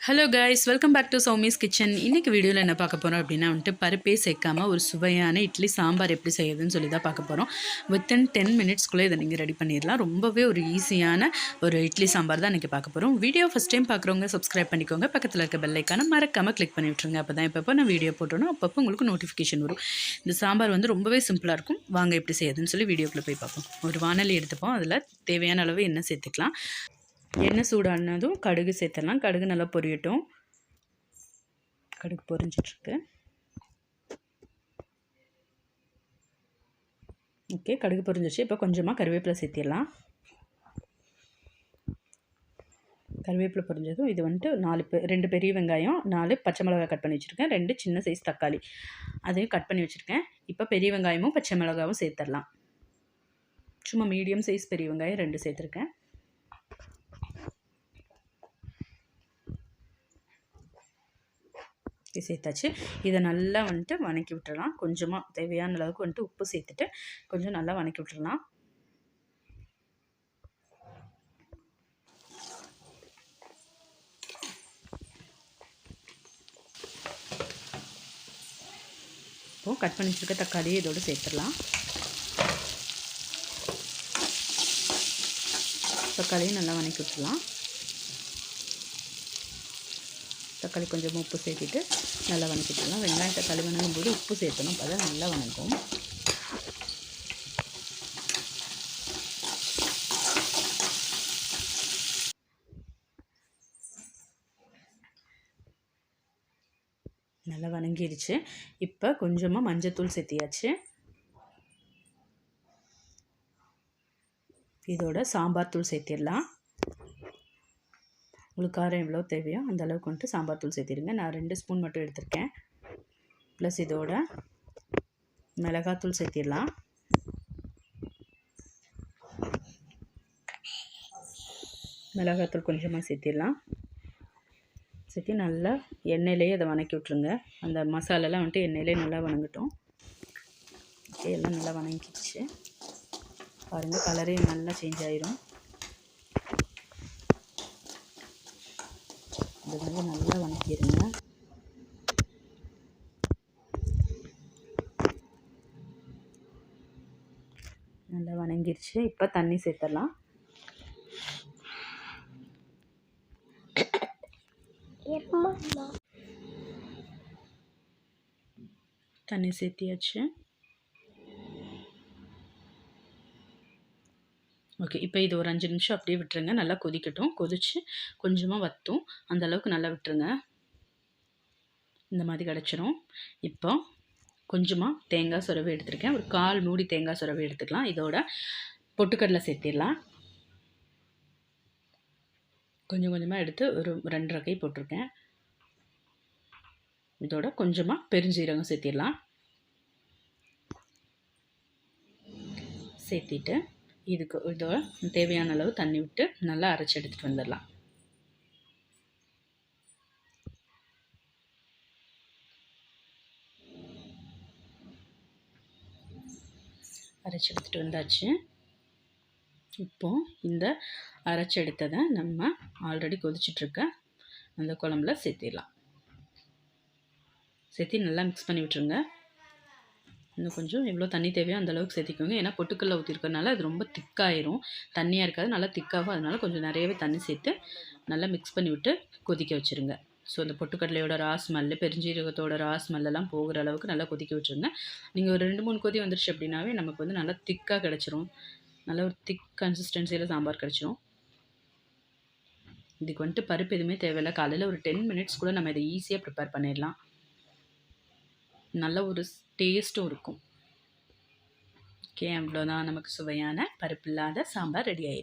Hello guys, welcome back to Soumi's kitchen. இன்றைக்கி வீடியோவில் என்ன பார்க்க போகிறோம் அப்படின்னா பருப்பே சேர்க்காமல் ஒரு சுவையான இட்லி சாம்பார் எப்படி செய்யுதுன்னு சொல்லி தான் பார்க்க போகிறோம். வித்தின் 10 மினிட்ஸ்க்குள்ளே இதை நீங்கள் ரெடி பண்ணிடலாம். ரொம்பவே ஒரு ஈஸியான ஒரு இட்லி சாம்பார் தான் இன்றைக்கி பார்க்க போகிறோம். வீடியோ ஃபஸ்ட் டைம் பார்க்குறவங்க சப்ஸ்கிரைப் பண்ணிக்கோங்க. பக்கத்தில் இருக்க பெல் ஐக்கானை மறக்காமல் கிளிக் பண்ணி விட்டுருங்க. அப்போ தான் எப்பப்போ நான் வீடியோ போட்டோன்னா அப்பப்போ உங்களுக்கு நோட்டிஃபிகேஷன் வரும். இந்த சாம்பார் ரொம்பவே சிம்பிளாக இருக்கும். வாங்க எப்படி செய்யுதுன்னு சொல்லி வீடியோக்குள்ளே போய் பார்ப்போம். ஒரு வானொலி எடுத்துப்போம். அதில் தேவையான அளவு எண்ணெய் சேர்த்துக்கலாம். எண்ணெய் சூடானதும் கடுகு சேர்த்துடலாம். கடுகு நல்லா பொரியட்டும். கடுகு பொரிஞ்சிட்ருக்கு. ஓகே, கடுகு பொரிஞ்சிச்சு. இப்போ கொஞ்சமாக கருவேப்பிலை சேர்த்திடலாம். கருவேப்பிலை பொரிஞ்சதும் இது 2 பெரிய வெங்காயம், 4 பச்சை மிளகாய் கட் பண்ணி வச்சுருக்கேன், 2 சின்ன சைஸ் தக்காளி அதையும் கட் பண்ணி வச்சுருக்கேன். இப்போ பெரிய வெங்காயமும் பச்சை மிளகாவும் சேர்த்துடலாம். சும்மா மீடியம் சைஸ் பெரிய வெங்காயம் 2 சேர்த்துருக்கேன். சேர்த்தாச்சு. இதை நல்லா வதக்கி விட்டுறலாம். கொஞ்சமாக தேவையான அளவுக்கு உப்பு சேர்த்துட்டு கொஞ்சம் நல்லா வதக்கி விட்டுறலாம். இப்போது கட் பண்ணி வச்சுருக்க தக்காளியை இதோடு சேர்த்துடலாம். தக்காளியை நல்லா வதக்கி விட்டுறலாம். தக்காளி கொஞ்சம் உப்பு சேர்த்துட்டு நல்லா வதக்கிட்டுலாம். வெங்காயம் தக்காளி வதங்கும் போது உப்பு சேர்த்தணும். அப்போ தான் நல்லா வதங்கும். நல்லா வதங்கிடுச்சு. இப்போ கொஞ்சமாக மஞ்சத்தூள் சேர்த்தியாச்சு. இதோட சாம்பார் தூள் சேர்த்திடலாம். உங்களுக்கு காரம் எவ்வளோ தேவையோ அந்த அளவுக்கு சாம்பார் தூள் சேர்த்திடுங்க. நான் 2 ஸ்பூன் மட்டும் எடுத்திருக்கேன். ப்ளஸ் இதோட மிளகாத்தூள் சேர்த்திடலாம். மிளகாத்தூள் கொஞ்சமாக சேர்த்திடலாம். சேர்த்து நல்லா எண்ணெயிலேயே அதை வதக்கி விட்ருங்க. அந்த மசாலாலாம் எண்ணெயிலே நல்லா வதங்கட்டும். எல்லாம் நல்லா வதங்கிடுச்சு. பாருங்கள், கலரே நல்லா சேஞ்ச் ஆயிரும். இது நல்லா வதக்கிடுங்க. நல்லா வதங்கிடுச்சு. இப்போ தண்ணி சேர்த்துடலாம். தண்ணி சேர்த்தியாச்சு. ஓகே, இப்போ இது ஒரு 5 நிமிஷம் அப்படியே விட்டுருங்க. நல்லா கொதிக்கட்டும். கொதித்து கொஞ்சமாக வற்றும். அந்த அளவுக்கு நல்லா விட்டுருங்க. இந்த மாதிரி கிடச்சிரும். இப்போ கொஞ்சமாக தேங்காய் சுரவி எடுத்துருக்கேன். ஒரு 1/4 மூடி தேங்காய் சுரவி எடுத்துக்கலாம். இதோட பொட்டுக்கடலை சேர்த்திடலாம். கொஞ்சம் கொஞ்சமாக எடுத்து ஒரு 2 கை போட்டிருக்கேன். இதோட கொஞ்சமாக பெருஞ்சீரகம் சேர்த்திடலாம். சேர்த்திட்டு இதோட தேவையான அளவு தண்ணி விட்டு நல்லா அரைச்சி எடுத்துகிட்டு வந்துடலாம். அரைச்சி எடுத்துகிட்டு வந்தாச்சு. இப்போது இந்த அரைச்சி எடுத்ததை நம்ம ஆல்ரெடி கொதிச்சிட்ருக்க அந்த குழம்புல சேர்த்திடலாம். சேர்த்து நல்லா மிக்ஸ் பண்ணி விட்டுருங்க. இன்னும் கொஞ்சம் எவ்வளோ தண்ணி தேவையோ அந்தளவுக்கு சேர்த்திக்கோங்க. ஏன்னா பொட்டுக்கல்ல ஊற்றிருக்கறனால அது ரொம்ப திக்காயிரும். தண்ணியாக இருக்காது, நல்லா திக்காகும். அதனால் கொஞ்சம் நிறையவே தண்ணி சேர்த்து நல்லா மிக்ஸ் பண்ணி விட்டு கொதிக்க வச்சுருங்க. ஸோ இந்த பொட்டுக்கடலையோட ஸ்மெல்லு, பெருஞ்சீரகத்தோட ஸ்மெல்லாம் போகிற அளவுக்கு நல்லா கொதிக்க வச்சுருங்க. நீங்கள் ஒரு 2-3 கொதி வந்துருச்சு அப்படின்னாவே நமக்கு நல்லா திக்காக கிடச்சிரும். நல்ல ஒரு திக் கன்சிஸ்டன்சியில் சாம்பார் கிடச்சிரும். இதுக்கு பருப்பு எதுவுமே தேவையில்லை. காலையில் ஒரு 10 மினிட்ஸ் கூட நம்ம இதை ஈஸியாக ப்ரிப்பேர் பண்ணிடலாம். நல்ல ஒரு டேஸ்ட்டும் இருக்கும். ஓகே, அவ்வளோதான். நமக்கு சுவையான பருப்பு இல்லாத சாம்பார் ரெடி ஆயிடுச்சு.